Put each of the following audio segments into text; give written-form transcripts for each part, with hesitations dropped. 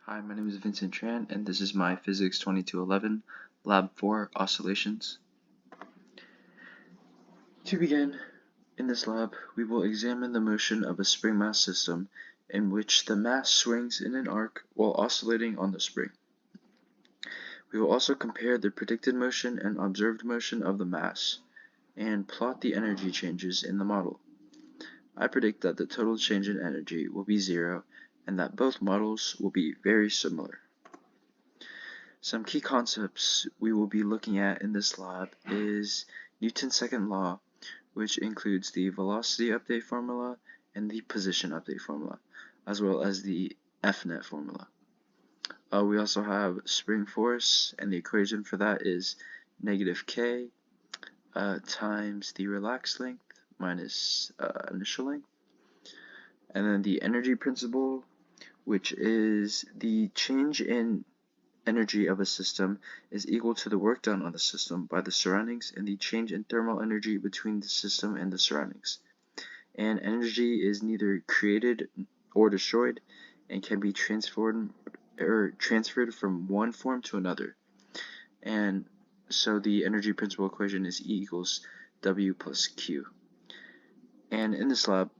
Hi, my name is Vincent Tran, and this is my Physics 2211 Lab 4 Oscillations. To begin, in this lab, we will examine the motion of a spring mass system in which the mass swings in an arc while oscillating on the spring. We will also compare the predicted motion and observed motion of the mass, and plot the energy changes in the model. I predict that the total change in energy will be 0, and that both models will be very similar. Some key concepts we will be looking at in this lab is Newton's second law, which includes the velocity update formula and the position update formula, as well as the F-net formula. We also have spring force, and the equation for that is negative K times the relaxed length minus initial length. And then the energy principle, which is the change in energy of a system is equal to the work done on the system by the surroundings and the change in thermal energy between the system and the surroundings. And energy is neither created or destroyed and can be transferred from one form to another. And so the energy principle equation is E equals W plus Q. And in this lab,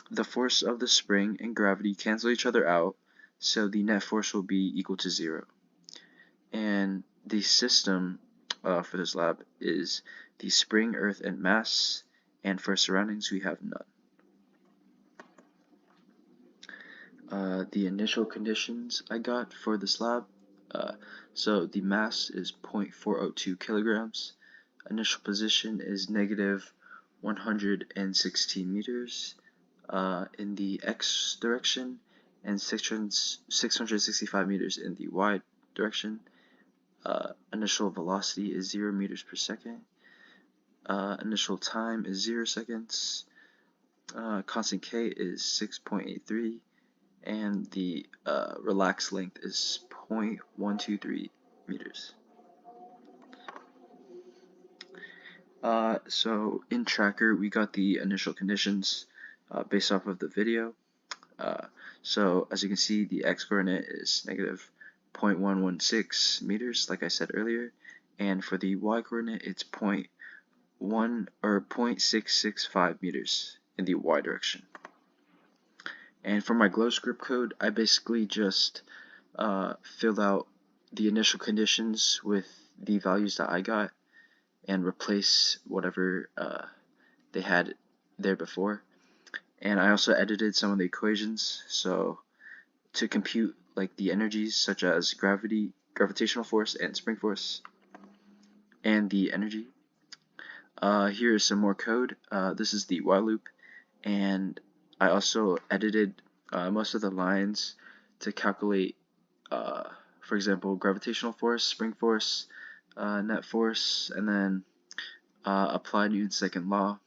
the force of the spring and gravity cancel each other out, so the net force will be equal to 0. And the system for this lab is the spring, earth, and mass, and for surroundings we have none. The initial conditions I got for this lab, so the mass is 0.402 kilograms, initial position is negative 116 meters in the x direction, and 665 meters in the y direction. Initial velocity is 0 meters per second. Initial time is 0 seconds. Constant K is 6.83, and the relaxed length is 0.123 meters. So in Tracker, we got the initial conditions based off of the video. So as you can see, the x-coordinate is negative 0.116 meters, like I said earlier, and for the y-coordinate, it's 0.665 meters in the y direction. And for my glow script code, I basically just filled out the initial conditions with the values that I got and replace whatever they had there before. And I also edited some of the equations, so to compute like the energies such as gravitational force and spring force, and the energy. Here is some more code. This is the while loop, and I also edited most of the lines to calculate, for example, gravitational force, spring force, net force, and then apply Newton's second law,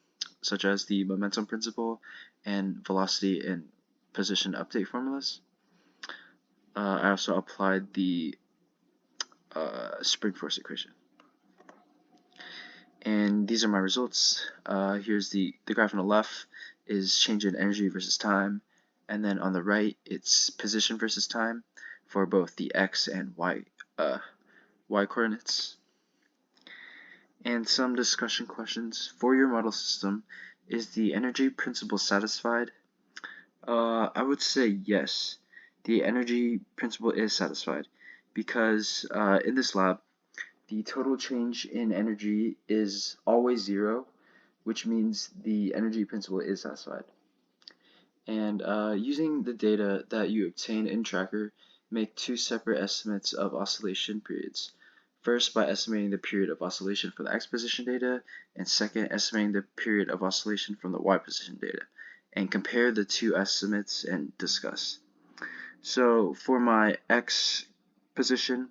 such as the momentum principle and velocity and position update formulas. I also applied the spring force equation. And these are my results. Here's the graph on the left is change in energy versus time, and then on the right it's position versus time for both the x and y coordinates. And some discussion questions for your model system. Is the energy principle satisfied? I would say yes. The energy principle is satisfied because in this lab, the total change in energy is always 0, which means the energy principle is satisfied. And using the data that you obtain in Tracker, make 2 separate estimates of oscillation periods. First, by estimating the period of oscillation for the x position data, and second, estimating the period of oscillation from the y position data, and compare the 2 estimates and discuss. So for my x position,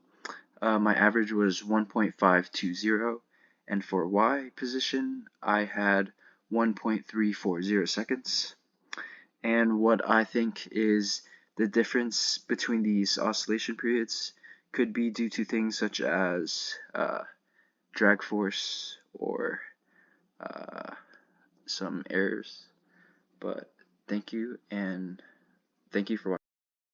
my average was 1.520, and for y position, I had 1.340 seconds. And what I think is the difference between these oscillation periods could be due to things such as drag force or some errors. But thank you, and thank you for watching.